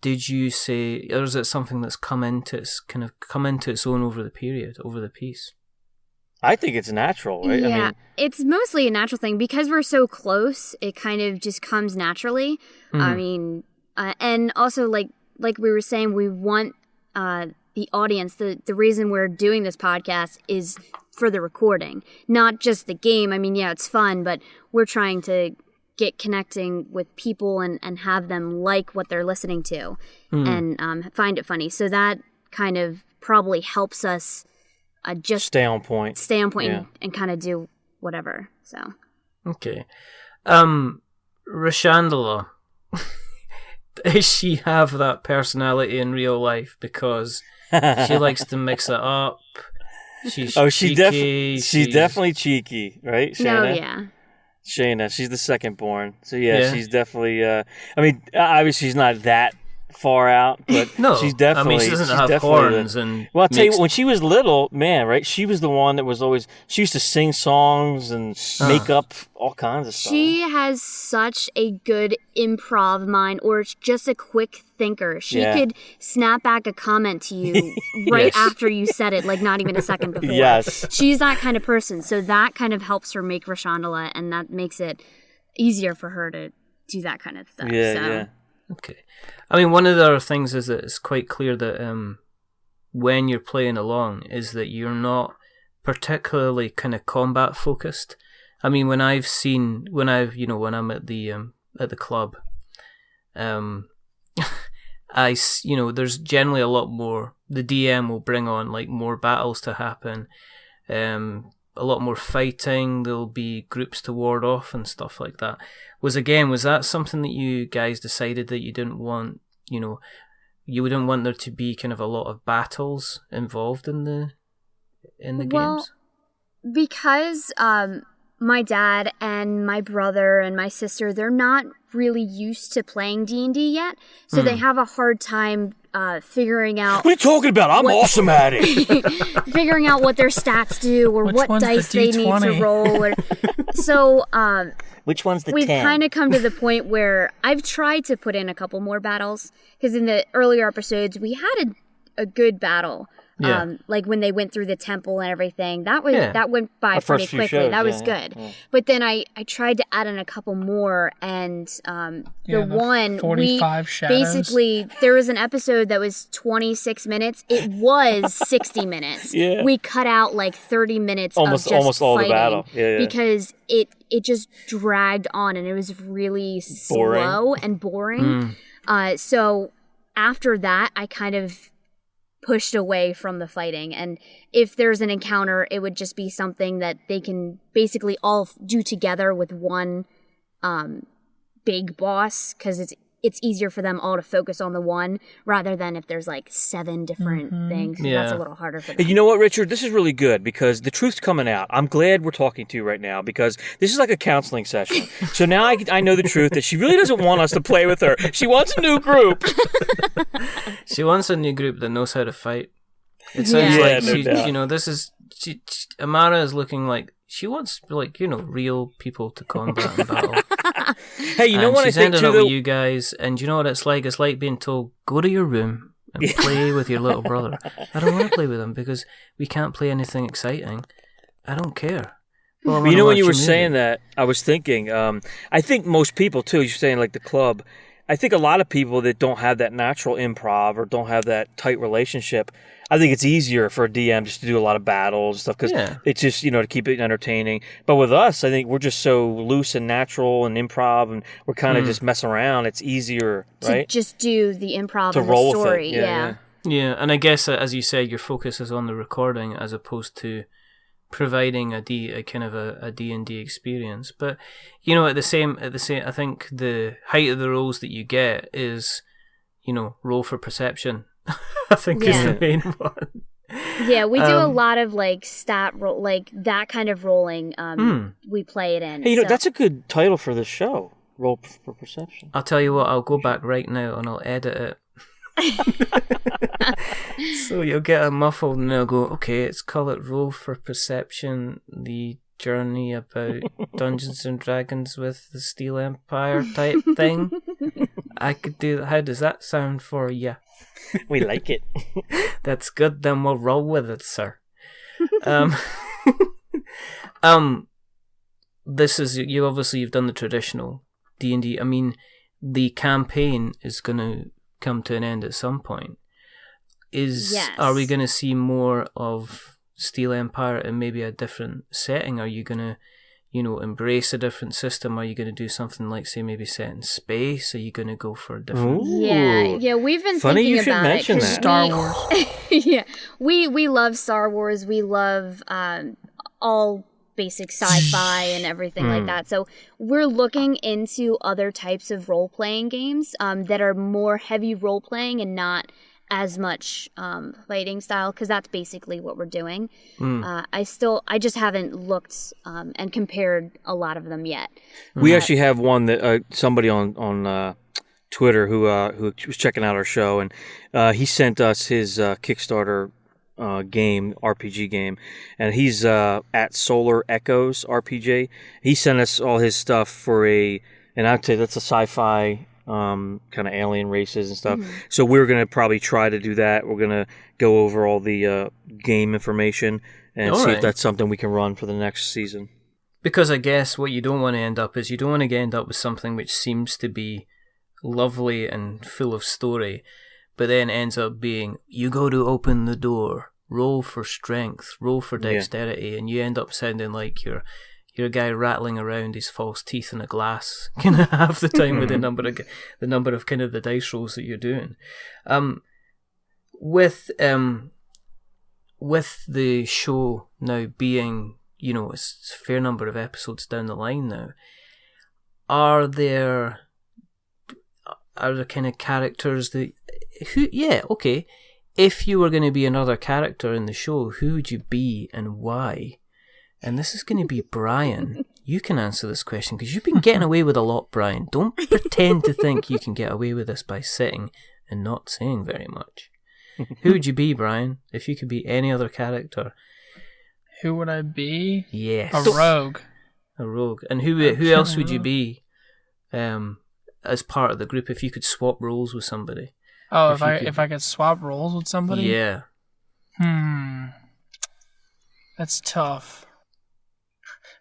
did you say, or is it something that's come into its own over the piece? I think it's natural, right? Yeah, I mean, it's mostly a natural thing because we're so close. It kind of just comes naturally. I mean, and also like we were saying, we want the audience. The reason we're doing this podcast is for the recording, not just the game. I mean, yeah, it's fun, but we're trying to get connecting with people and have them like what they're listening to and find it funny. So that kind of probably helps us just stay on point and kind of do whatever. So okay, Rashandala, does she have that personality in real life? Because she likes to mix it up. She's cheeky. She's definitely cheeky, right, Shayna? No, yeah. Shayna, she's the second born. So yeah. She's definitely I mean, obviously she's not that far out, but no, she's definitely. I mean, she doesn't have horns and. Well, I'll tell you, when she was little, man, right? She was the one that was always. She used to sing songs and make up all kinds of stuff. She has such a good improv mind, or just a quick thinker. She could snap back a comment to you right after you said it, like not even a second before. Yes, she's that kind of person. So that kind of helps her make Rashandala, and that makes it easier for her to do that kind of stuff. Yeah. Okay. I mean, one of the other things is that it's quite clear that when you're playing along is that you're not particularly kind of combat focused. I mean, when I'm at the club, there's generally a lot more. The DM will bring on like more battles to happen, a lot more fighting. There'll be groups to ward off and stuff like that. Was that something that you guys decided that you didn't want? You wouldn't want there to be kind of a lot of battles involved in the games? Because my dad and my brother and my sister, they're not really used to playing D&D yet, so they have a hard time figuring out. What are you talking about? I'm awesome at it. Figuring out what their stats do or what dice they need to roll. So which one's the we've 10? kind of come to the point where I've tried to put in a couple more battles, because in the earlier episodes we had a good battle. Like when they went through the temple and everything, that went by pretty quickly. Shows, that was good. Yeah. But then I tried to add in a couple more, and the one 45 shadows. Basically there was an episode that was 26 minutes. It was 60 minutes. Yeah. We cut out like 30 minutes almost all fighting the battle. Yeah. Because it just dragged on and it was really slow and boring. So after that, I kind of pushed away from the fighting, and if there's an encounter, it would just be something that they can basically all do together with one big boss, because it's easier for them all to focus on the one, rather than if there's like 7 different things. That's a little harder for them. You know what, Richard? This is really good because the truth's coming out. I'm glad we're talking to you right now, because this is like a counseling session. So now I know the truth, that she really doesn't want us to play with her. She wants a new group. She wants a new group that knows how to fight. It sounds like no doubt. this is, Amara is looking like she wants, like, real people to combat and battle. Hey, you know what I think too? She's ended too, up with you guys, and you know what it's like? It's like being told, go to your room and play with your little brother. I don't want to play with him because we can't play anything exciting. I don't care. Well, you know, when you were saying that, I was thinking, I think most people too, you're saying like the club, I think a lot of people that don't have that natural improv or don't have that tight relationship, I think it's easier for a DM just to do a lot of battles and stuff because it's just, to keep it entertaining. But with us, I think we're just so loose and natural and improv, and we're kind of just messing around. It's easier, right? To just do the improv to and roll the story. with it. Yeah, and I guess, as you said, your focus is on the recording as opposed to providing a D&D experience. But at the same I think the height of the rolls that you get is roll for perception. I think is the main one. Yeah, we do a lot of like stat roll, like that kind of rolling. We play it in. Hey, that's a good title for the show. Roll for perception. I'll tell you what, I'll go back right now and I'll edit it. So you'll get a muffled and they'll go, okay, let's call it Roll for Perception, the journey about Dungeons and Dragons with the Steel Empire type thing. I could do that. How does that sound for you? We like it. That's good, then we'll roll with it, sir. This is, you've done the traditional D&D. I mean, the campaign is going to come to an end at some point. Are we going to see more of Steel Empire in maybe a different setting? Are you going to embrace a different system? Are you going to do something like, say, maybe set in space? Are you going to go for a different... Yeah, we've been Funny thinking you should about mention it. That. Star Wars. Yeah, we love Star Wars. We love all basic sci-fi and everything like that. So we're looking into other types of role-playing games that are more heavy role-playing and not as much fighting style, because that's basically what we're doing. I just haven't looked and compared a lot of them yet. We actually have one that somebody on Twitter who was checking out our show, and he sent us his Kickstarter RPG game, and he's at Solar Echoes RPG. He sent us all his stuff for and I'd say that's a sci-fi kind of alien races and stuff. So we're going to probably try to do that. We're going to go over all the game information and see if that's something we can run for the next season. Because I guess what you don't want to end up is you don't want to end up with something which seems to be lovely and full of story, but then ends up being, you go to open the door, roll for strength, roll for dexterity, and you end up sounding like you're a guy rattling around his false teeth in a glass kind of half the time with the number of kind of the dice rolls that you're doing. With the show now being, it's a fair number of episodes down the line now, are there kind of characters that if you were going to be another character in the show, who would you be and why? And this is going to be Brian. You can answer this question because you've been getting away with a lot, Brian. Don't pretend to think you can get away with this by sitting and not saying very much. Who would you be, Brian, if you could be any other character? Who would I be? Yes. A rogue. A rogue. And who else would you be as part of the group if you could swap roles with somebody? Oh, if I could swap roles with somebody? Yeah. That's tough.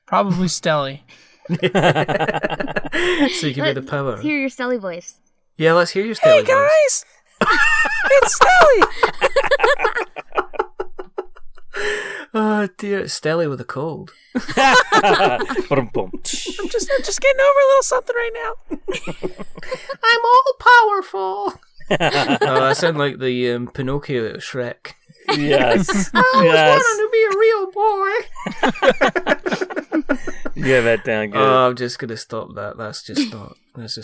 Probably Stelly. So you can be the power. Let's hear your Stelly voice. Yeah, let's hear your Stelly voice. Hey guys! It's Stelly! Oh dear, it's Stelly with a cold. I'm just getting over a little something right now. I'm all powerful. Oh, I sound like the Pinocchio at Shrek. Yes. I always wanted to be a real boy. Yeah, that down good. Oh, I'm just gonna stop that. That's just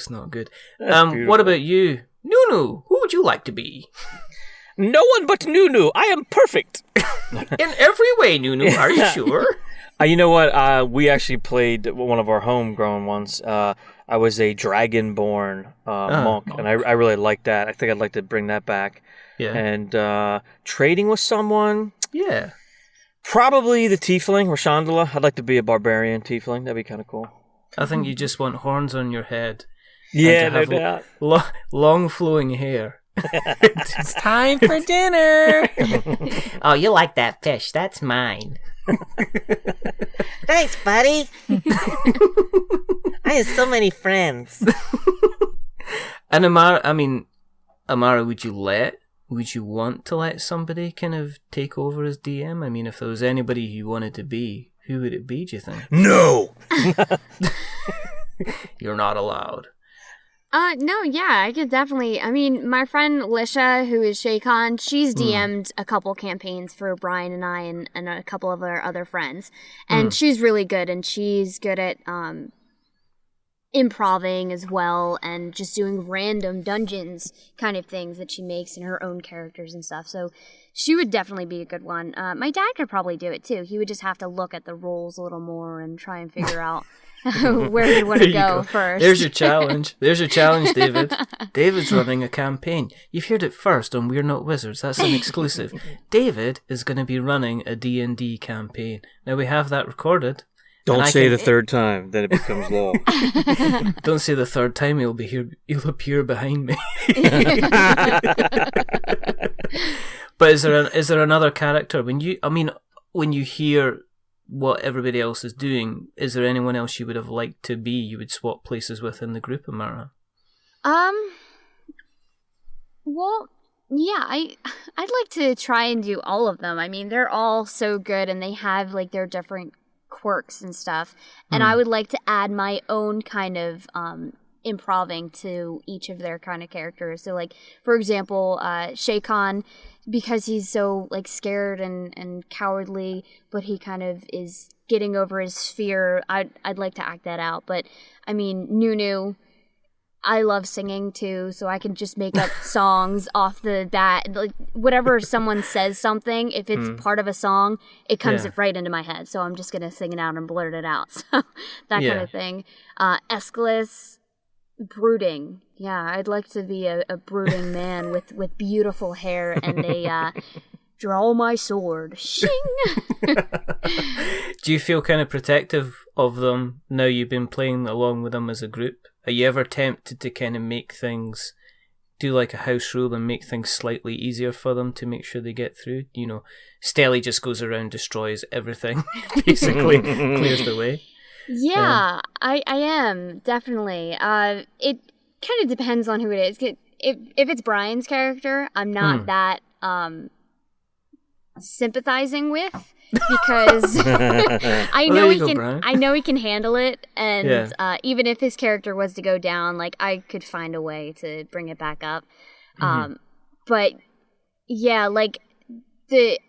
not good. What about you, Nunu? Who would you like to be? No one but Nunu. I am perfect. In every way, Nunu. Are you sure? You know what? We actually played one of our homegrown ones. I was a Dragonborn monk, and I really liked that. I think I'd like to bring that back. Yeah. And trading with someone. Yeah. Probably the tiefling, Rashandala. I'd like to be a barbarian tiefling. That'd be kind of cool. I think you just want horns on your head. Yeah, and to no have doubt. long flowing hair. It's time for dinner. Oh, you like that fish? That's mine. Thanks, buddy. I have so many friends. And Amara, would you want to let somebody kind of take over as DM? I mean, if there was anybody you wanted to be, who would it be, do you think? No! You're not allowed. No, yeah, I could definitely. I mean, my friend Lisha, who is Shaycon, she's DM'd a couple campaigns for Brian and I and a couple of our other friends. And she's really good, and she's good at improving as well and just doing random dungeons kind of things that she makes in her own characters and stuff. So she would definitely be a good one. My dad could probably do it too. He would just have to look at the rules a little more and try and figure out where you want to go first. There's your challenge. David. David's running a campaign. You've heard it first on We're Not Wizards. That's an exclusive. David is going to be running a D&D campaign. Now we have that recorded. Don't say the third time, then it becomes law. Don't say the third time, he'll appear behind me. But is there another character when you hear what everybody else is doing, is there anyone else you would have liked to be, you would swap places with in the group, Amara? Well, yeah, I'd like to try and do all of them. I mean, they're all so good and they have like their different quirks and stuff. And I would like to add my own kind of improving to each of their kind of characters. So like, for example, Shaycon, because he's so like scared and cowardly, but he kind of is getting over his fear, I'd like to act that out. But I mean, Nunu, I love singing too, so I can just make up songs off the bat. Like whatever someone says something, if it's part of a song, it comes right into my head. So I'm just gonna sing it out and blurt it out. So that kind of thing. Aeschylus, brooding. Yeah, I'd like to be a brooding man with beautiful hair and a draw my sword. Shing! Do you feel kind of protective of them now you've been playing along with them as a group? Are you ever tempted to kind of make things, do like a house rule and make things slightly easier for them to make sure they get through? You know, Stelly just goes around, destroys everything, basically clears the way. Yeah, I am, definitely. It kind of depends on who it is. If it's Brian's character, I'm not that sympathizing with, because I know he can handle it, and even if his character was to go down, like I could find a way to bring it back up. But yeah, like the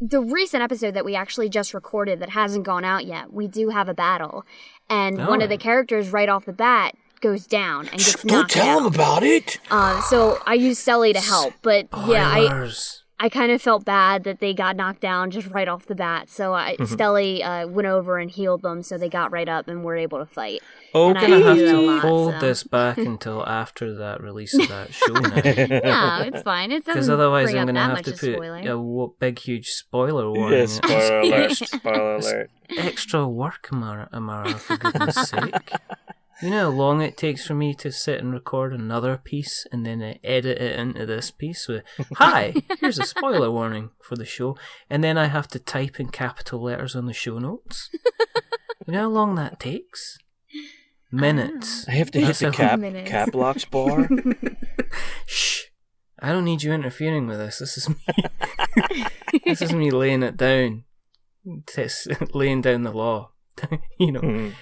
recent episode that we actually just recorded that hasn't gone out yet, we do have a battle, and one of the characters right off the bat goes down and gets knocked out. Don't tell him about it. So I used Stelly to help, but Spoilers. I kind of felt bad that they got knocked down just right off the bat. So Stelly went over and healed them, so they got right up and were able to fight. Oh, gonna have to hold this back until after that release of that show now. No, it's fine. It doesn't, because otherwise I'm gonna have to put a big huge spoiler warning. Yeah, spoiler alert. Spoiler alert. Extra work, Amara, for goodness sake. You know how long it takes for me to sit and record another piece and then edit it into this piece with, hi, here's a spoiler warning for the show. And then I have to type in capital letters on the show notes. You know how long that takes? Minutes. I have to hit the cap blocks bar. Shh. I don't need you interfering with this. This is me. This is me laying it down. Laying down the law. You know.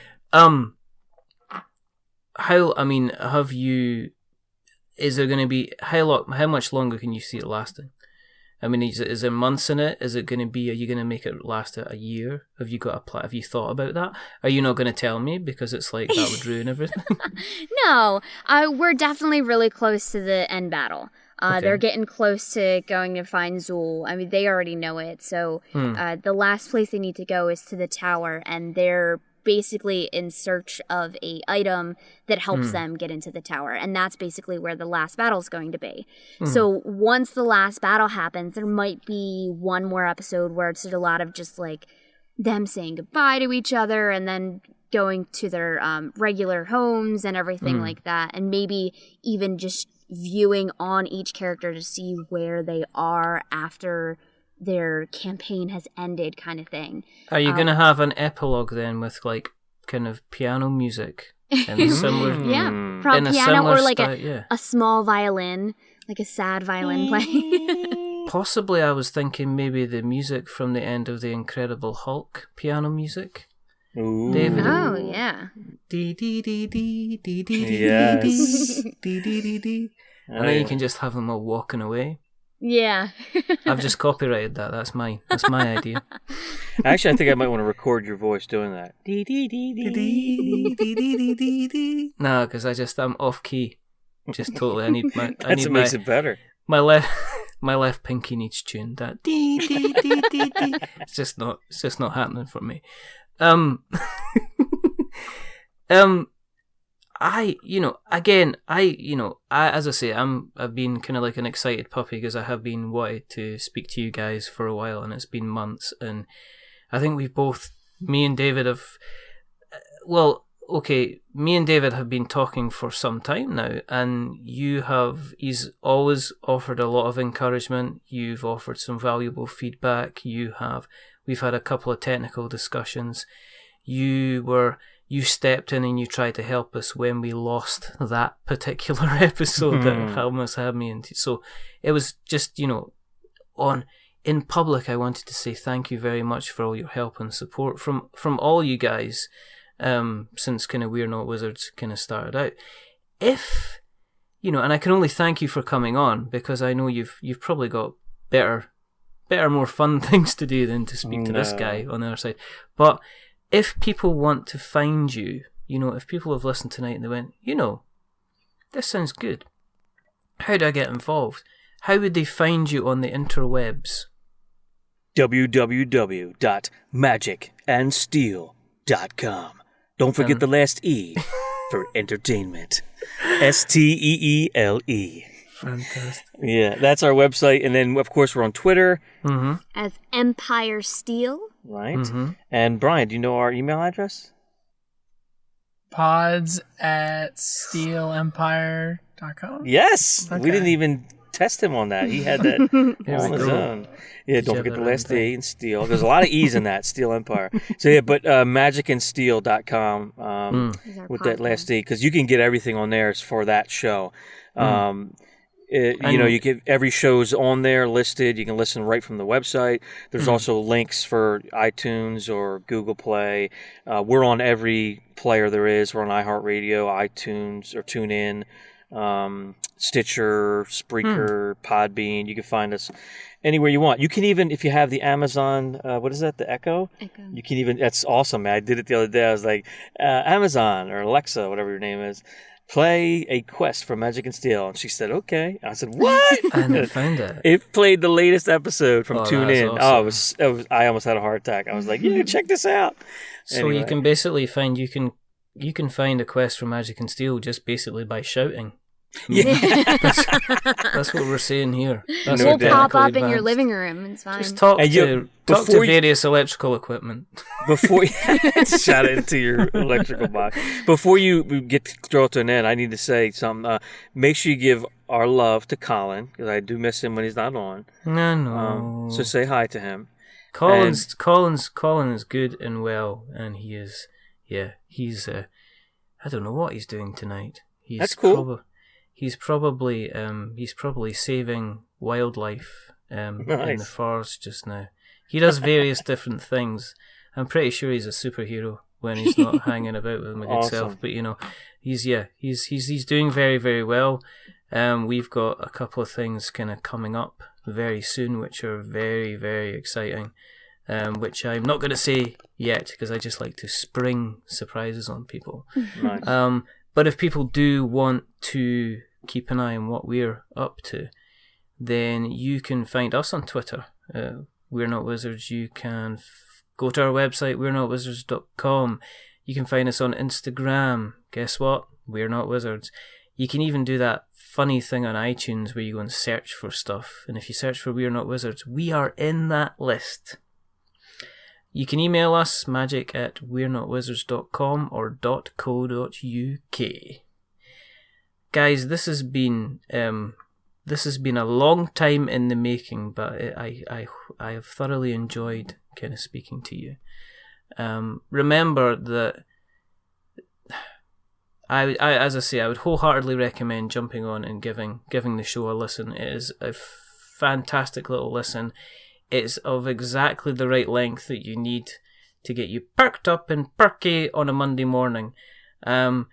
Have you? Is there going to be how much longer can you see it lasting? I mean, is there months in it? Is it going to be? Are you going to make it last a year? Have you got a plan? Have you thought about that? Are you not going to tell me because it's like that would ruin everything? No, we're definitely really close to the end battle. They're getting close to going to find Zool. I mean, they already know it. So the last place they need to go is to the tower, and they're basically in search of a item that helps them get into the tower, and that's basically where the last battle is going to be. So once the last battle happens, there might be one more episode where it's a lot of just like them saying goodbye to each other and then going to their regular homes and everything like that, and maybe even just viewing on each character to see where they are after their campaign has ended, kind of thing. Are you going to have an epilogue then with like kind of piano music and similar? Piano or like style, a small violin, like a sad violin playing. Possibly, I was thinking maybe the music from the end of the Incredible Hulk piano music. Ooh. David. Oh yeah. Dee dee dee dee dee dee Yes. dee dee dee dee. And then you can just have them all walking away. Yeah. I've just copyrighted that. That's mine. That's my idea. Actually, I think I might want to record your voice doing that. No, because I'm off key. Just totally. I need That's what makes it better. my left pinky needs tuned. That dee dee dee dee dee. It's just not happening for me. I've been kind of like an excited puppy because I have been wanting to speak to you guys for a while, and it's been months, and I think me and David have been talking for some time now, and he's always offered a lot of encouragement. You've offered some valuable feedback. We've had a couple of technical discussions. You stepped in and you tried to help us when we lost that particular episode that almost had me into. So it was just, in public, I wanted to say thank you very much for all your help and support from all you guys since kind of We're Not Wizards kind of started out. If, and I can only thank you for coming on because I know you've probably got better, more fun things to do than to speak to this guy on the other side. But if people want to find you, if people have listened tonight and they went, this sounds good, how do I get involved? How would they find you on the interwebs? www.magicandsteele.com. Don't forget the last E for entertainment. STEELE. Fantastic. Yeah, that's our website. And then, of course, we're on Twitter. As Empire Steel. Right. And Brian, do you know our email address? pods@steelempire.com. Yes. Okay. We didn't even test him on that. He had that on his own. Yeah, don't forget the last E in Steel. There's a lot of E's in that, Steel Empire. So yeah, but magicandsteele.com with that last E, because you can get everything on there for that show. You get every show's on there listed. You can listen right from the website. There's also links for iTunes or Google Play. We're on every player there is. We're on iHeartRadio, iTunes, or TuneIn, Stitcher, Spreaker, Podbean. You can find us anywhere you want. You can even, if you have the Amazon, what is that, the Echo? You can even, that's awesome, man. I did it the other day. I was like, Amazon or Alexa, whatever your name is, play a quest for Magic and Steele. And she said, okay. And I said, what? I never found that. It played the latest episode from TuneIn. Awesome. Oh, I almost had a heart attack. I was like, yeah, check this out. So anyway. you can basically find, you can find a quest for Magic and Steele just basically by shouting. Yeah. That's what we're saying here. That's We'll pop up advanced. in your living room. It's fine. Just talk to various electrical equipment. Before you shout it into your electrical box. Before you draw to an end, I need to say something. Make sure you give our love to Colin, because I do miss him when he's not on. No. So say hi to him. Colin is good and well, and he is. Yeah, he's. I don't know what he's doing tonight. That's cool. He's probably saving wildlife in the forest just now. He does various different things. I'm pretty sure he's a superhero when he's not hanging about with my good self. But he's doing very, very well. We've got a couple of things kind of coming up very soon, which are very, very exciting. Which I'm not going to say yet because I just like to spring surprises on people. Nice. But if people do want to keep an eye on what we're up to, then you can find us on Twitter. We're Not Wizards. You can go to our website, we're notwizards.com. You can find us on Instagram. Guess what? We're Not Wizards. You can even do that funny thing on iTunes where you go and search for stuff. And if you search for We're Not Wizards, we are in that list. You can email us, magic@we'renotwizards.com or .co.uk. Guys, this has been a long time in the making, but I have thoroughly enjoyed kind of speaking to you. Remember that as I say, I would wholeheartedly recommend jumping on and giving the show a listen. It is a fantastic little listen. It's of exactly the right length that you need to get you perked up and perky on a Monday morning. And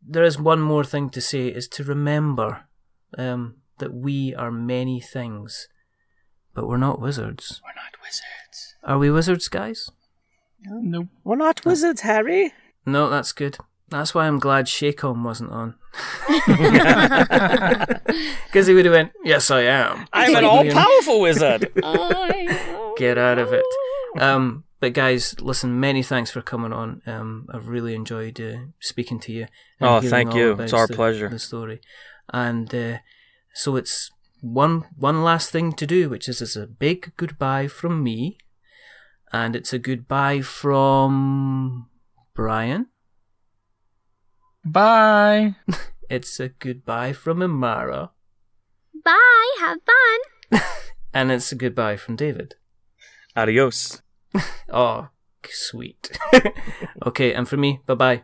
there is one more thing to say, is to remember that we are many things, but we're not wizards. We're not wizards. Are we wizards, guys? Nope. We're not wizards, Harry. No, that's good. That's why I'm glad Shaycom wasn't on. Because he would have went, yes, I am. I'm an all-powerful wizard. Get out of it. But guys, listen, many thanks for coming on. I've really enjoyed speaking to you. And Oh, hearing thank all you. about It's our pleasure. The story. And so it's one last thing to do, which is a big goodbye from me. And it's a goodbye from Brian. Bye. It's a goodbye from Amara. Bye. Have fun. And it's a goodbye from David. Adios. Oh, sweet. Okay, and for me, bye-bye.